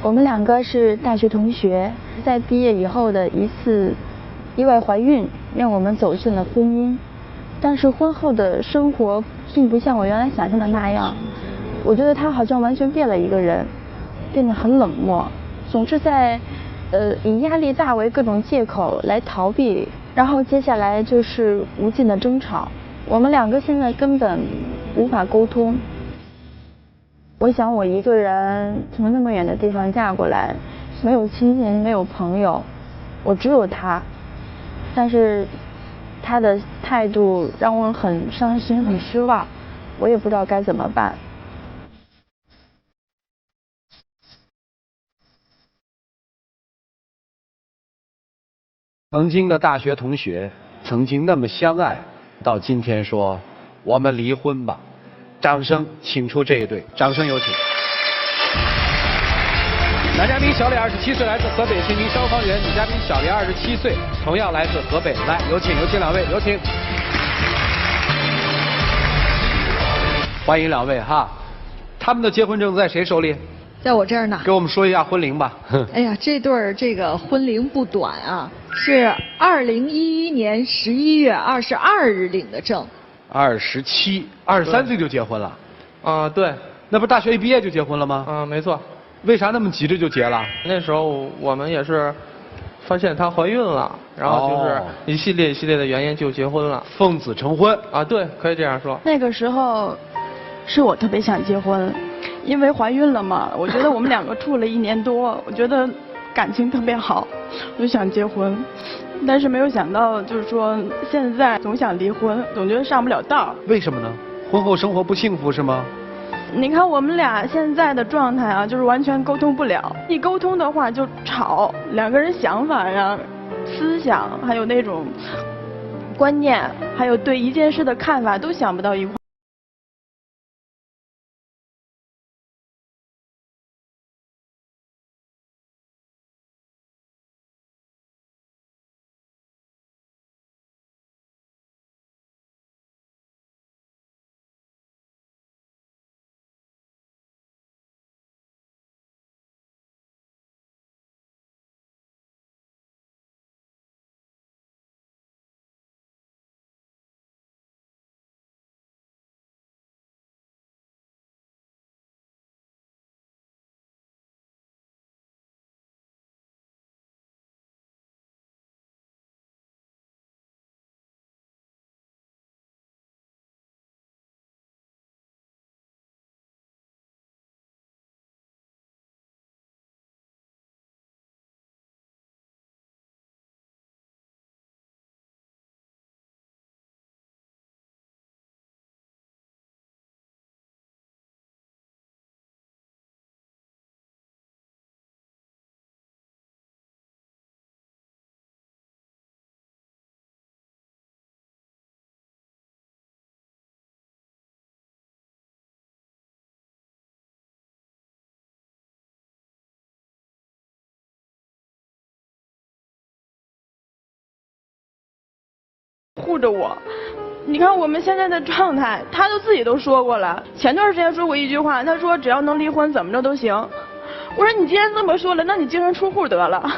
我们两个是大学同学，在毕业以后的一次意外怀孕，让我们走进了婚姻。但是婚后的生活并不像我原来想象的那样，我觉得他好像完全变了一个人，变得很冷漠，总是在以压力大为各种借口来逃避，然后接下来就是无尽的争吵。我们两个现在根本无法沟通。我想我一个人从那么远的地方嫁过来，没有亲人，没有朋友，我只有他。但是他的态度让我很伤心，很失望，我也不知道该怎么办。曾经的大学同学，曾经那么相爱，到今天说我们离婚吧。掌声请出这一对，掌声有请。男嘉宾小李27岁，来自河北，是一名消防员；女嘉宾小李27岁，同样来自河北。来，有请两位，有请。欢迎两位哈。他们的结婚证在谁手里？在我这儿呢。给我们说一下婚龄吧。哎呀，这对儿这个婚龄不短啊，是2011年11月22日领的证。27、23岁就结婚了？啊，对。那不是大学一毕业就结婚了吗？啊，没错。为啥那么急着就结了？那时候我们也是发现她怀孕了，然后就是一系列的原因就结婚了。奉子成婚啊，对，可以这样说。那个时候是我特别想结婚，因为怀孕了嘛，我觉得我们两个处了1年多，我觉得感情特别好，我就想结婚。但是没有想到，就是说现在总想离婚，总觉得上不了道。为什么呢？婚后生活不幸福是吗？你看我们俩现在的状态啊，就是完全沟通不了。一沟通的话就吵，两个人想法呀、思想，还有那种观念，还有对一件事的看法都想不到一块。护着我，你看我们现在的状态，他自己都说过了。前段时间说过一句话，他说只要能离婚，怎么着都行。我说你既然这么说了，那你净身出户得了。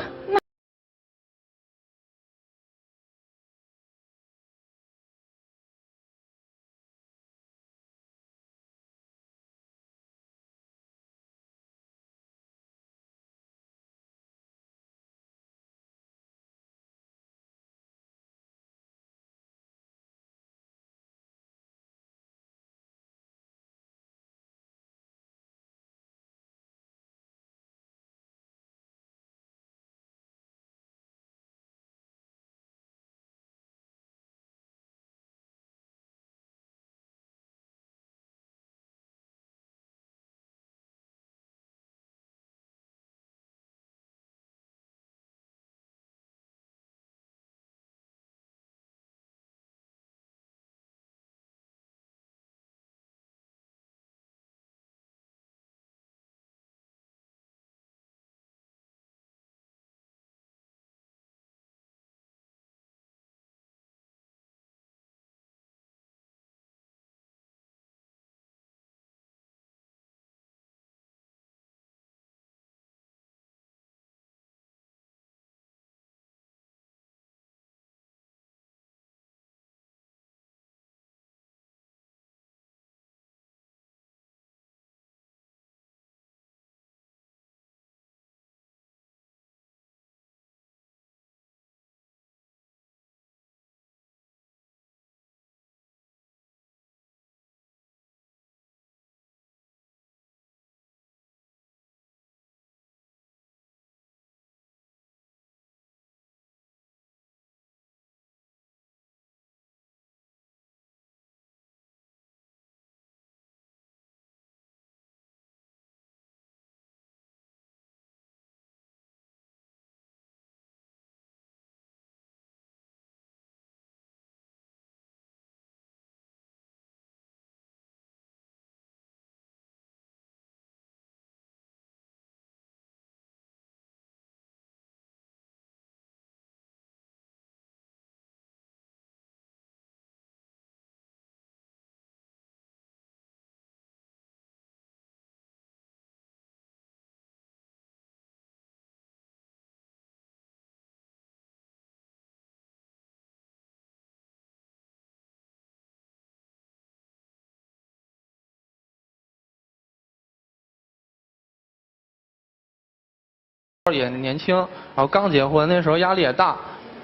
也年轻，然后刚结婚，那时候压力也大，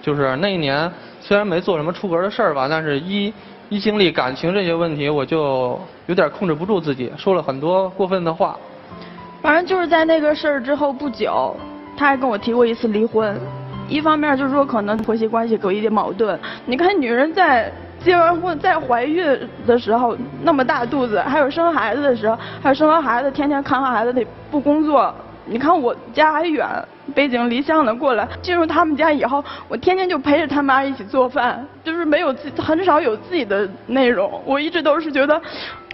就是那一年虽然没做什么出格的事儿吧，但是一经历感情这些问题，我就有点控制不住自己，说了很多过分的话。反正就是在那个事儿之后不久，他还跟我提过一次离婚。一方面就是说可能婆媳关系有一点矛盾。你看女人在结完婚在怀孕的时候那么大肚子，还有生孩子的时候，还有生完孩子天天看孩子得不工作。你看我家还远，北京离乡的过来，进入他们家以后，我天天就陪着他妈一起做饭，就是没有很少有自己的内容。我一直都是觉得，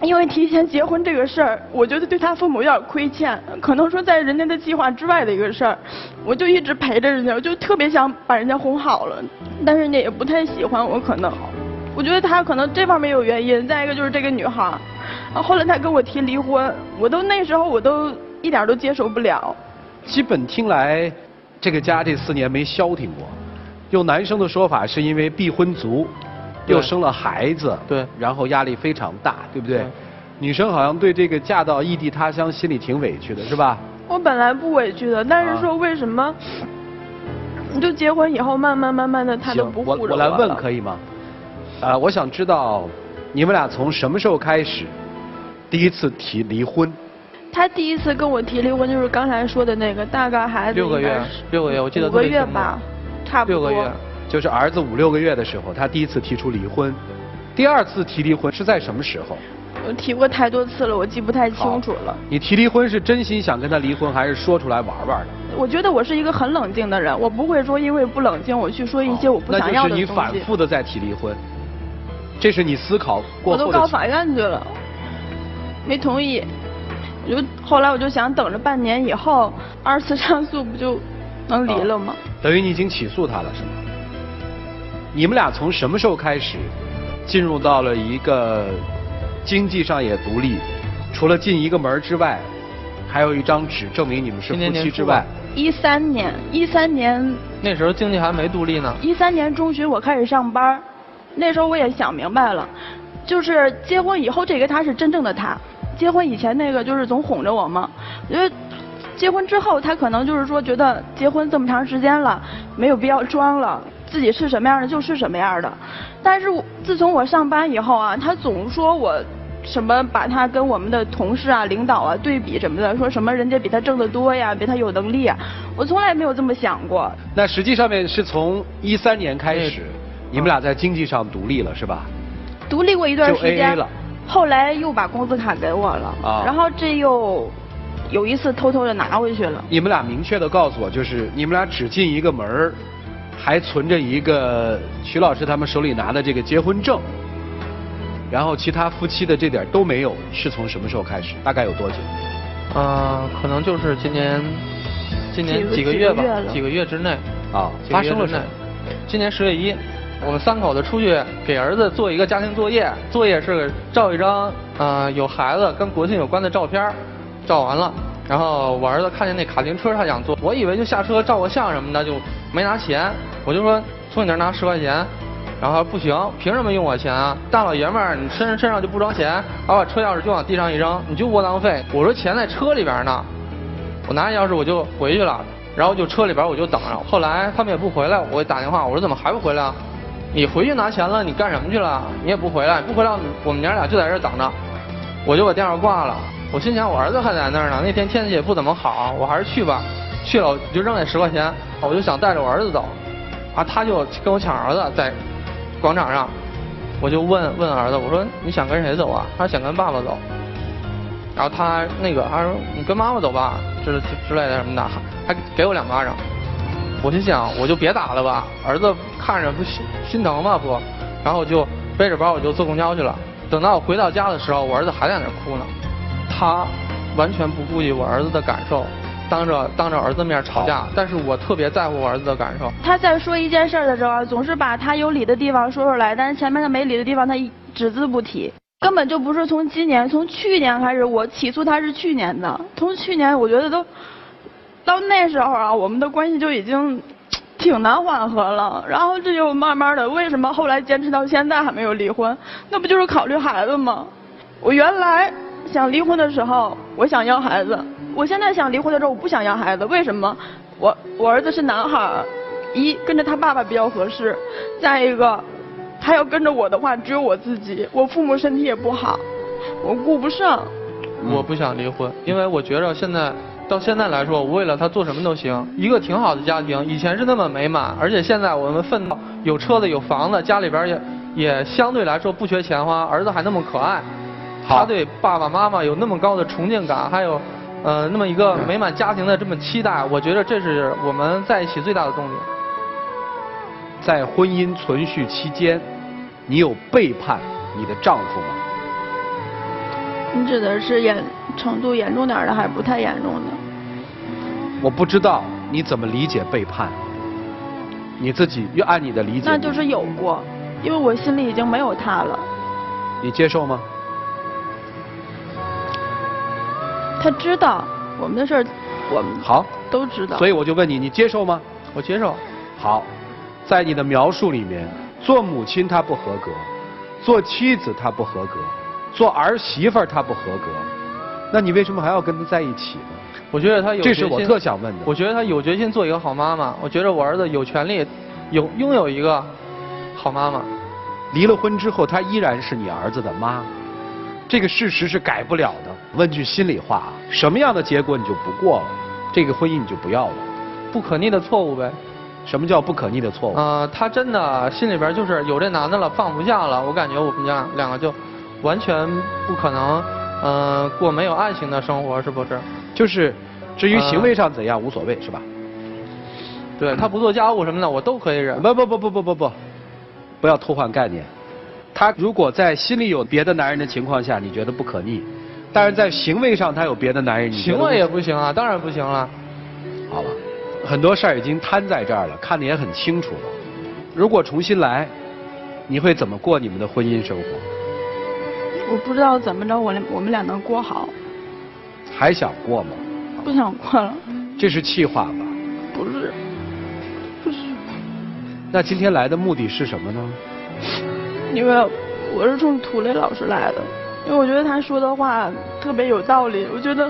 因为提前结婚这个事儿，我觉得对他父母有点亏欠，可能说在人家的计划之外的一个事儿，我就一直陪着人家，我就特别想把人家哄好了，但是人家也不太喜欢我，可能，我觉得他可能这方面有原因。再一个就是这个女孩，后来他跟我提离婚，那时候我都一点都接受不了。基本听来，这个家这4年没消停过。用男生的说法，是因为避婚族，又生了孩子，对，然后压力非常大，对不对？对。女生好像对这个嫁到异地他乡心里挺委屈的，是吧？我本来不委屈的，但是说为什么，你就结婚以后慢慢的他都不护着我了。我来问可以吗？我想知道你们俩从什么时候开始第一次提离婚？他第一次跟我提离婚就是刚才说的那个，大概孩子6个月，我记得5个月吧，差不多。6个月，就是儿子5、6个月的时候，他第一次提出离婚。第二次提离婚是在什么时候？我提过太多次了，我记不太清楚了。你提离婚是真心想跟他离婚，还是说出来玩玩的？我觉得我是一个很冷静的人，我不会说因为不冷静我去说一些我不想要的东西。那就是你反复的在提离婚，这是你思考过后的。我都告法院去了，没同意。后来我就想等着半年以后2次上诉不就能离了吗？等于你已经起诉他了是吗？你们俩从什么时候开始进入到了一个经济上也独立，除了进一个门之外，还有一张纸证明你们是夫妻之外？13年那时候经济还没独立呢。13年中旬我开始上班，那时候我也想明白了，就是结婚以后这个他是真正的他。结婚以前那个就是总哄着我嘛，我觉得结婚之后他可能就是说觉得结婚这么长时间了，没有必要装了，自己是什么样的就是什么样的。但是自从我上班以后啊，他总说我什么把他跟我们的同事啊、领导啊对比什么的，说什么人家比他挣得多呀，比他有能力啊，我从来没有这么想过。那实际上面是从13年开始，你们俩在经济上独立了是吧？独立过一段时间。就 AA 了。后来又把工资卡给我了，然后这又有一次偷偷的拿回去了。你们俩明确的告诉我，就是你们俩只进一个门，还存着一个徐老师他们手里拿的这个结婚证，然后其他夫妻的这点都没有，是从什么时候开始？大概有多久？可能就是今年几个月吧，几个月之内。发生了什么？今年10月1。我们3口子出去给儿子做一个家庭作业，作业是照一张有孩子跟国庆有关的照片，照完了，然后我儿子看见那卡丁车他想坐，我以为就下车照个相什么的，就没拿钱，我就说从你那儿拿10块钱，然后不行，凭什么用我钱啊？大老爷们儿，你身上就不装钱，把车钥匙就往地上一扔，你就窝囊废。我说钱在车里边呢，我拿钥匙我就回去了，然后就车里边我就等着，后来他们也不回来，我给打电话，我说怎么还不回来啊？你回去拿钱了，你干什么去了？你也不回来，不回来，我们娘俩就在这儿等着。我就把电话挂了。我心想，我儿子还在那儿呢，那天天气也不怎么好，我还是去吧。去了我就扔那10块钱，我就想带着我儿子走。他就跟我抢儿子，在广场上，我就问儿子，我说你想跟谁走啊？他说想跟爸爸走。然后他说你跟妈妈走吧，之类的什么的，还给我2巴掌。我心想，我就别打了吧，儿子看着不心疼吗不？然后我就背着包我就坐公交去了。等到我回到家的时候，我儿子还在那儿哭呢。他完全不顾及我儿子的感受，当着儿子面吵架。但是我特别在乎我儿子的感受。他在说一件事的时候，总是把他有理的地方说出来，但是前面他没理的地方他只字不提。根本就不是从今年，从去年开始，我起诉他是去年的。从去年我觉得都。到那时候啊，我们的关系就已经挺难缓和了。然后这就慢慢的，为什么后来坚持到现在还没有离婚？那不就是考虑孩子吗？我原来想离婚的时候，我想要孩子；我现在想离婚的时候，我不想要孩子。为什么？我儿子是男孩，跟着他爸爸比较合适，再一个，他要跟着我的话，只有我自己，我父母身体也不好，我顾不上。我不想离婚，因为我觉着到现在来说，我为了他做什么都行。一个挺好的家庭，以前是那么美满，而且现在我们奋斗，有车子有房子，家里边也相对来说不缺钱花，儿子还那么可爱，他对爸爸妈妈有那么高的崇敬感，还有那么一个美满家庭的这么期待，我觉得这是我们在一起最大的动力。在婚姻存续期间，你有背叛你的丈夫吗？你指的是程度严重点的，还是不太严重的？我不知道你怎么理解背叛，你自己要按你的理解。那就是有过，因为我心里已经没有他了。你接受吗？他知道我们的事儿，我们好都知道。所以我就问你，你接受吗？我接受。好，在你的描述里面，做母亲她不合格，做妻子她不合格，做儿媳妇她不合格，那你为什么还要跟她在一起呢？我觉得他有决心，这是我特想问的。我觉得他有决心做一个好妈妈，我觉得我儿子有权利拥有一个好妈妈。离了婚之后，她依然是你儿子的妈，这个事实是改不了的。问句心里话，什么样的结果你就不过了，这个婚姻你就不要了。不可逆的错误呗。什么叫不可逆的错误？他真的心里边就是有这男的了，放不下了。我感觉我们家两个就完全不可能，过没有爱情的生活，是不是？就是，至于行为上怎样无所谓，是吧？对，他不做家务什么的，我都可以忍。不要偷换概念。他如果在心里有别的男人的情况下，你觉得不可逆；但是在行为上他有别的男人，你觉得行为也不行啊，当然不行了。好了，很多事儿已经摊在这儿了，看得也很清楚了。如果重新来，你会怎么过你们的婚姻生活？我不知道怎么着，我们俩能过好。还想过吗？不想过了。这是气话吧？不是。那今天来的目的是什么呢？因为我是冲涂磊老师来的，因为我觉得他说的话特别有道理。我觉得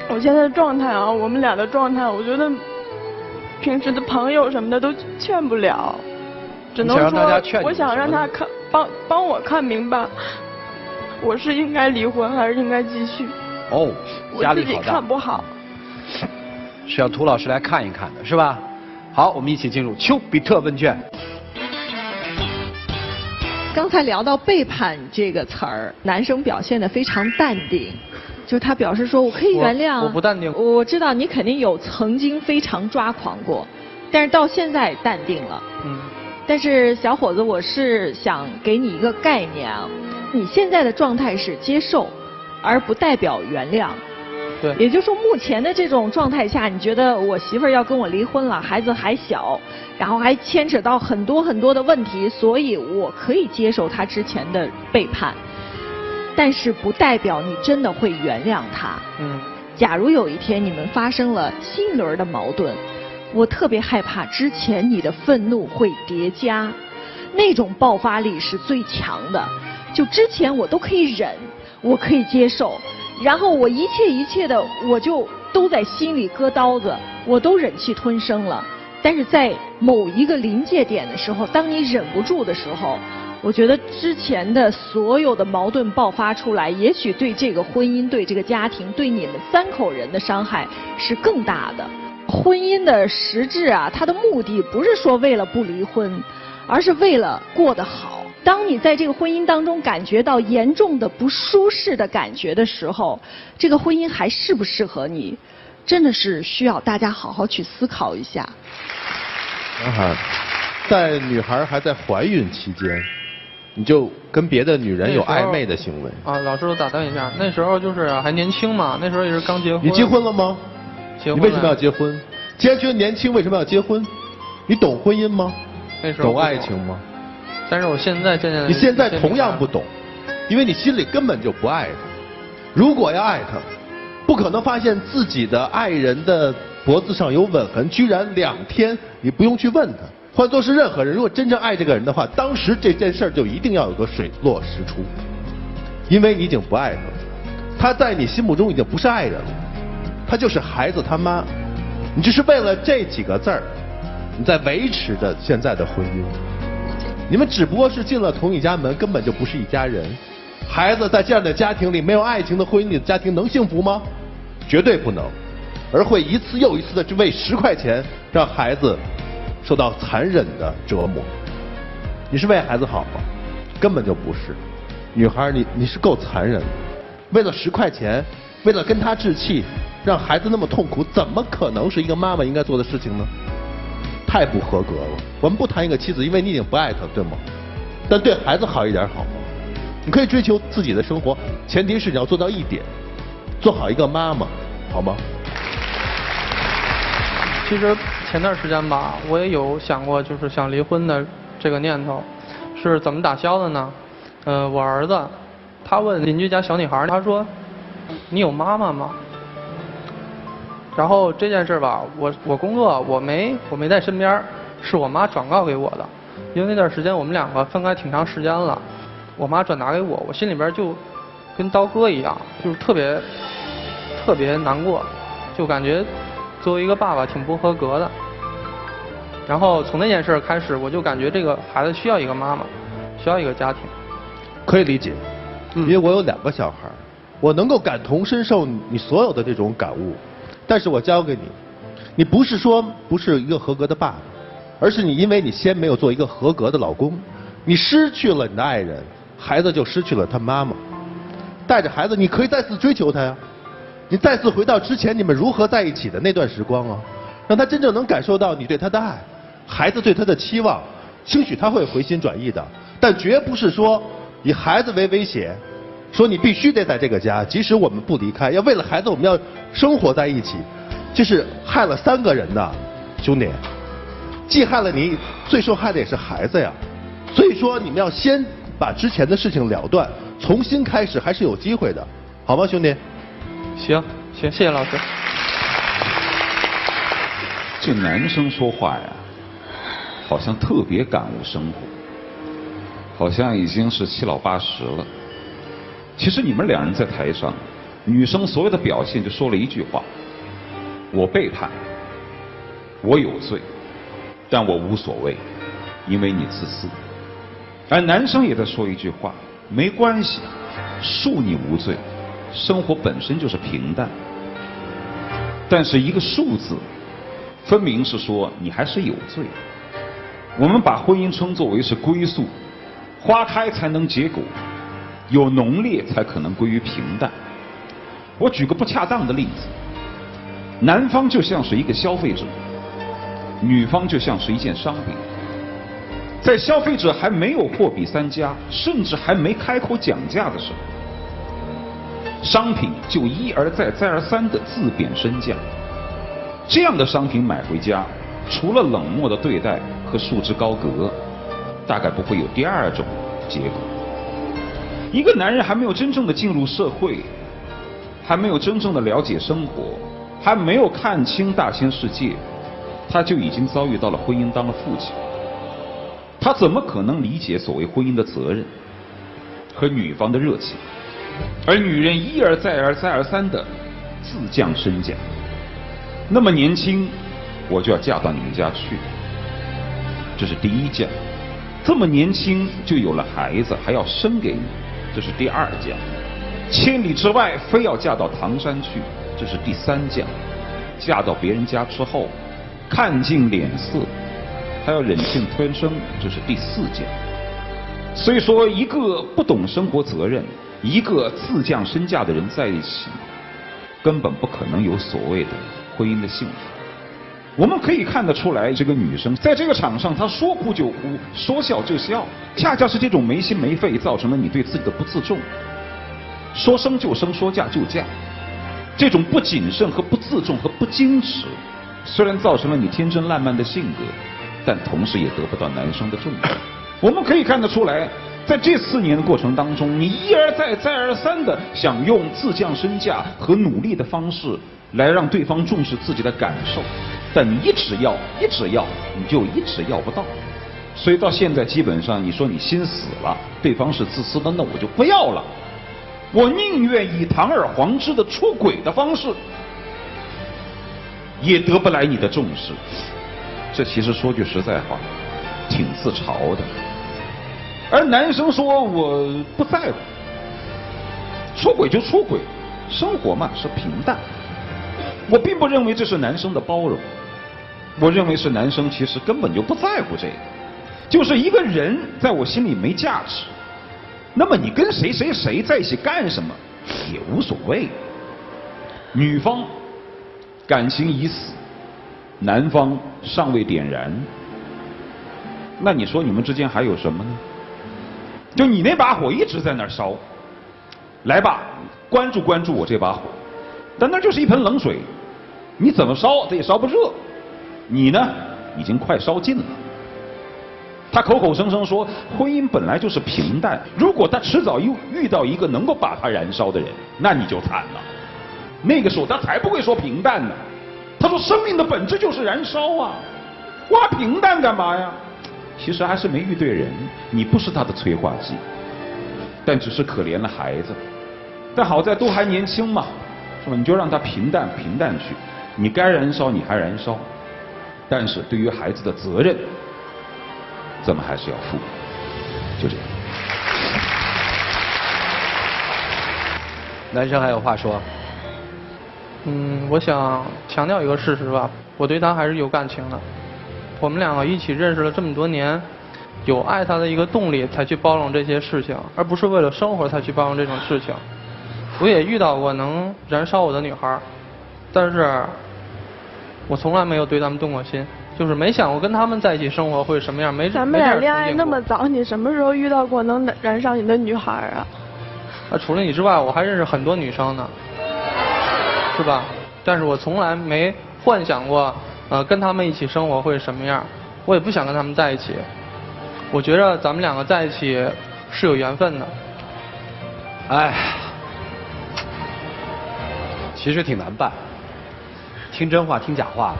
我现在的状态啊，我们俩的状态，我觉得平时的朋友什么的都劝不了，只能说我想让他帮我看明白，我是应该离婚还是应该继续。哦，压力好大。我自己看不好。是要涂老师来看一看的，是吧？好，我们一起进入丘比特问卷。刚才聊到背叛这个词儿，男生表现得非常淡定，就他表示说我可以原谅。我不淡定。我知道你肯定有曾经非常抓狂过，但是到现在淡定了。但是小伙子，我是想给你一个概念啊，你现在的状态是接受，而不代表原谅。对，也就是说，目前的这种状态下，你觉得我媳妇儿要跟我离婚了，孩子还小，然后还牵扯到很多很多的问题，所以我可以接受他之前的背叛，但是不代表你真的会原谅他。假如有一天你们发生了新一轮的矛盾，我特别害怕之前你的愤怒会叠加，那种爆发力是最强的。就之前我都可以忍，我可以接受。然后我一切的，我就都在心里搁刀子，我都忍气吞声了。但是在某一个临界点的时候，当你忍不住的时候，我觉得之前的所有的矛盾爆发出来，也许对这个婚姻、对这个家庭、对你们3口人的伤害是更大的。婚姻的实质啊，它的目的不是说为了不离婚，而是为了过得好。当你在这个婚姻当中感觉到严重的不舒适的感觉的时候，这个婚姻还适不适合你，真的是需要大家好好去思考一下。男孩，在女孩还在怀孕期间，你就跟别的女人有暧昧的行为啊？老师，我打断一下，那时候就是还年轻嘛，那时候也是刚结婚。你结婚了吗？结婚了。你为什么要结婚？既然觉得年轻，为什么要结婚？你懂婚姻吗？那时候懂爱情吗？但是我现在渐渐，你现在同样不懂，因为你心里根本就不爱他。如果要爱他，不可能发现自己的爱人的脖子上有吻痕，居然2天你不用去问他。换作是任何人，如果真正爱这个人的话，当时这件事就一定要有个水落石出，因为你已经不爱他了，他在你心目中已经不是爱人了，他就是孩子他妈。你只是为了这几个字儿，你在维持着现在的婚姻。你们只不过是进了同一家门，根本就不是一家人。孩子在这样的家庭里，没有爱情的婚姻里的家庭能幸福吗？绝对不能，而会一次又一次的只为10块钱让孩子受到残忍的折磨。你是为孩子好吗？根本就不是。女孩，你是够残忍的，为了10块钱，为了跟他置气，让孩子那么痛苦，怎么可能是一个妈妈应该做的事情呢？太不合格了。我们不谈一个妻子，因为你已经不爱她，对吗？但对孩子好一点好吗？你可以追求自己的生活，前提是你要做到一点，做好一个妈妈，好吗？其实前段时间吧，我也有想过，就是想离婚的这个念头，是怎么打消的呢？我儿子他问邻居家小女孩，他说：“你有妈妈吗？”然后这件事吧，我工作我没在身边，是我妈转告给我的。因为那段时间我们两个分开挺长时间了，我妈转达给我，我心里边就跟刀割一样，就是特别难过，就感觉作为一个爸爸挺不合格的。然后从那件事开始，我就感觉这个孩子需要一个妈妈，需要一个家庭。可以理解，因为我有2个小孩，我能够感同身受你所有的这种感悟。但是我教给你，你不是说不是一个合格的爸爸，而是你因为你先没有做一个合格的老公，你失去了你的爱人，孩子就失去了他妈妈。带着孩子，你可以再次追求他呀，你再次回到之前你们如何在一起的那段时光啊，让他真正能感受到你对他的爱，孩子对他的期望，兴许他会回心转意的，但绝不是说以孩子为威胁，说你必须得在这个家，即使我们不离开，要为了孩子我们要生活在一起，这是害了3个人的，兄弟，既害了你，最受害的也是孩子呀。所以说你们要先把之前的事情了断，重新开始还是有机会的，好吗，兄弟？行，谢谢老师。这男生说话呀，好像特别感悟生活，好像已经是7老80了。其实你们2人在台上，女生所有的表现就说了一句话：我背叛，我有罪，但我无所谓，因为你自私。而男生也在说一句话：没关系，恕你无罪，生活本身就是平淡。但是一个恕字，分明是说你还是有罪。我们把婚姻称作为是归宿，花开才能结果，有浓烈才可能归于平淡。我举个不恰当的例子，男方就像是一个消费者，女方就像是一件商品。在消费者还没有货比三家，甚至还没开口讲价的时候，商品就一而再再而三的自贬身价。这样的商品买回家，除了冷漠的对待和束之高阁，大概不会有第2种结果。一个男人还没有真正的进入社会，还没有真正的了解生活，还没有看清大千世界，他就已经遭遇到了婚姻当了父亲。他怎么可能理解所谓婚姻的责任和女方的热情？而女人一而再而再而三的自降身价。那么年轻，我就要嫁到你们家去，这是第1降；这么年轻就有了孩子，还要生给你，这是第2降；千里之外非要嫁到唐山去，这是第3降；嫁到别人家之后，看尽脸色，还要忍气吞声，这是第4降。所以说，一个不懂生活责任，一个自降身价的人在一起，根本不可能有所谓的婚姻的幸福。我们可以看得出来，这个女生在这个场上，她说哭就哭，说笑就笑，恰恰是这种没心没肺，造成了你对自己的不自重。说生就生，说嫁就嫁，这种不谨慎和不自重和不矜持，虽然造成了你天真烂漫的性格，但同时也得不到男生的重视。我们可以看得出来，在这4年的过程当中，你一而再再而三的想用自降身价和努力的方式来让对方重视自己的感受，但你一直要，你就一直要不到。所以到现在基本上，你说你心死了，对方是自私的，那我就不要了，我宁愿以堂而皇之的出轨的方式也得不来你的重视。这其实说句实在话，挺自嘲的。而男生说我不在乎，出轨就出轨，生活嘛是平淡。我并不认为这是男生的包容，我认为是男生其实根本就不在乎这个。就是一个人在我心里没价值，那么你跟谁在一起干什么也无所谓。女方感情已死，男方尚未点燃，那你说你们之间还有什么呢？就你那把火一直在那儿烧，来吧，关注关注我这把火，但那就是一盆冷水，你怎么烧它也烧不热。你呢，已经快烧尽了。他口口声声说婚姻本来就是平淡，如果他迟早遇到一个能够把他燃烧的人，那你就惨了。那个时候他才不会说平淡呢。他说生命的本质就是燃烧啊，挖平淡干嘛呀？其实还是没遇对人，你不是他的催化剂，但只是可怜了孩子。但好在都还年轻嘛，是吧？你就让他平淡平淡去，你该燃烧你还燃烧，但是对于孩子的责任，咱们还是要负。就这样。男生还有话说。我想强调一个事实吧，我对他还是有感情的。我们两个一起认识了这么多年，有爱他的一个动力才去包容这些事情，而不是为了生活才去包容这种事情。我也遇到过能燃烧我的女孩，但是我从来没有对他们动过心，就是没想过跟他们在一起生活会什么样，没咱们俩恋爱那么早，你什么时候遇到过能燃烧你的女孩啊？除了你之外，我还认识很多女生呢，是吧？但是我从来没幻想过，跟他们一起生活会什么样，我也不想跟他们在一起。我觉得咱们两个在一起是有缘分的。哎，其实挺难办，听真话听假话，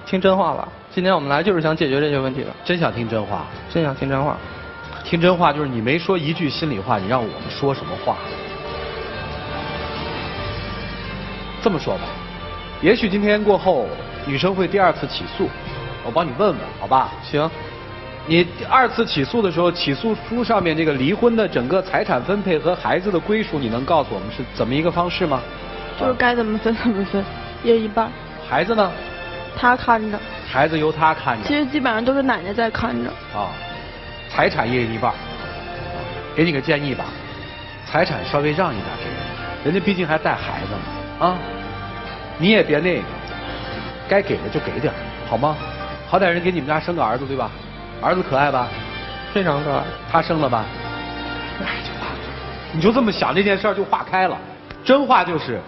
听真话吧。今天我们来就是想解决这些问题的。真想听真话，真想听真话。听真话就是你没说一句心里话，你让我们说什么话？这么说吧，也许今天过后，女生会第二次起诉，我帮你问问，好吧？行。你二次起诉的时候，起诉书上面这个离婚的整个财产分配和孩子的归属，你能告诉我们是怎么一个方式吗？就是该怎么分怎么分，一人一半。孩子呢？他看着。孩子由他看着。其实基本上都是奶奶在看着。啊，财产一人一半。给你个建议吧，财产稍微让一点给人，人家毕竟还带孩子呢啊。你也别那个，该给的就给点，好吗？好歹人给你们家生个儿子，对吧？儿子可爱吧？非常可爱。他生了吧？哎，就完了。你就这么想这件事儿就化开了。真话就是，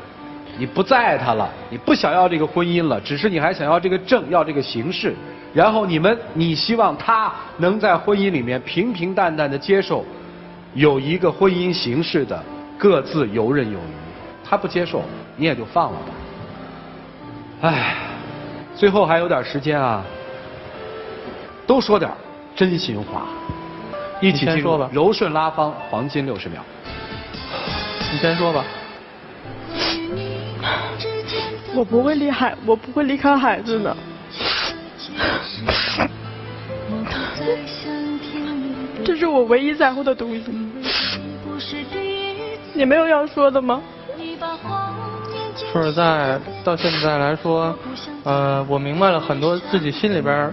你不再爱他了，你不想要这个婚姻了，只是你还想要这个证，要这个形式。然后你希望他能在婚姻里面平平淡淡的接受，有一个婚姻形式的各自游刃有余。他不接受，你也就放了吧。唉，最后还有点时间啊，都说点真心话，一起进入柔顺拉芳黄金60秒。你先说吧。我不会离开孩子的。这是我唯一在乎的东西。你没有要说的吗？说实在，到现在来说，我明白了很多自己心里边。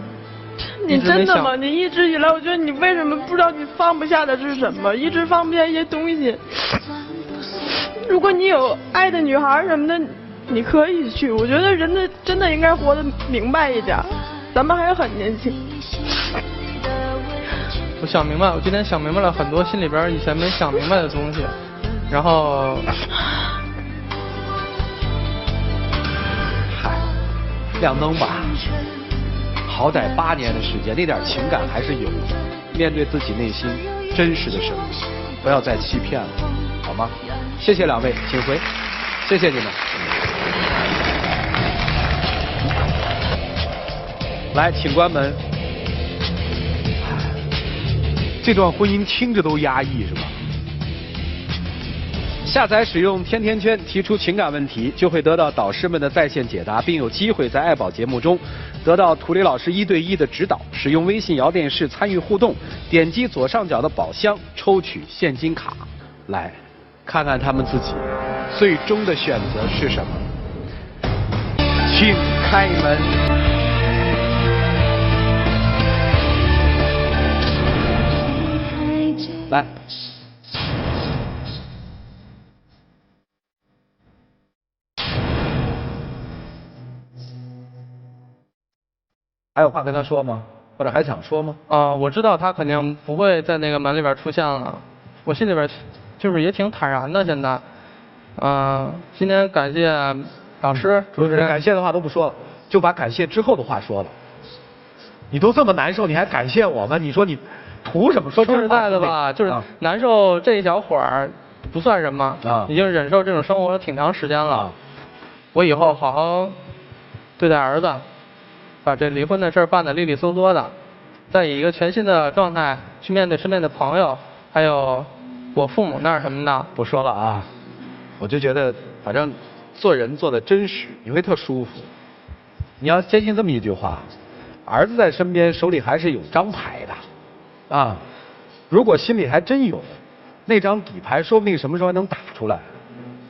你真的吗？你一直以来，我觉得你为什么不知道你放不下的是什么？一直放不下一些东西。如果你有爱的女孩什么的，你可以去。我觉得人真的应该活得明白一点，咱们还很年轻。我想明白，我今天想明白了很多心里边以前没想明白的东西，然后。亮灯吧，好歹8年的时间，那点情感还是有的。面对自己内心真实的生活，不要再欺骗了，好吗？谢谢2位，请回。谢谢你们。来，请关门。这段婚姻听着都压抑，是吧？下载使用天天圈提出情感问题，就会得到导师们的在线解答，并有机会在爱宝节目中得到涂磊老师1对1的指导。使用微信摇电视参与互动，点击左上角的宝箱抽取现金卡。来，看看他们自己最终的选择是什么？请开门。来。还有话跟他说吗？或者还想说吗？我知道他肯定不会在那个门里边出现了，我心里边就是也挺坦然的现在。今天感谢老师，主持人感谢的话都不说了，就把感谢之后的话说了。你都这么难受，你还感谢我们？你说你图什么？说实在的吧，就是难受这一小会儿不算什么，已经忍受这种生活挺长时间了。我以后好好对待儿子。把这离婚的事儿办得利利索索的，再以一个全新的状态去面对身边的朋友，还有我父母那儿什么的。不说了啊，我就觉得反正做人做的真实，你会特舒服。你要坚信这么一句话：儿子在身边，手里还是有张牌的啊。如果心里还真有那张底牌，说不定什么时候还能打出来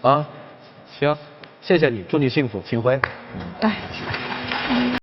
啊。行，谢谢你，祝你幸福，请回。哎。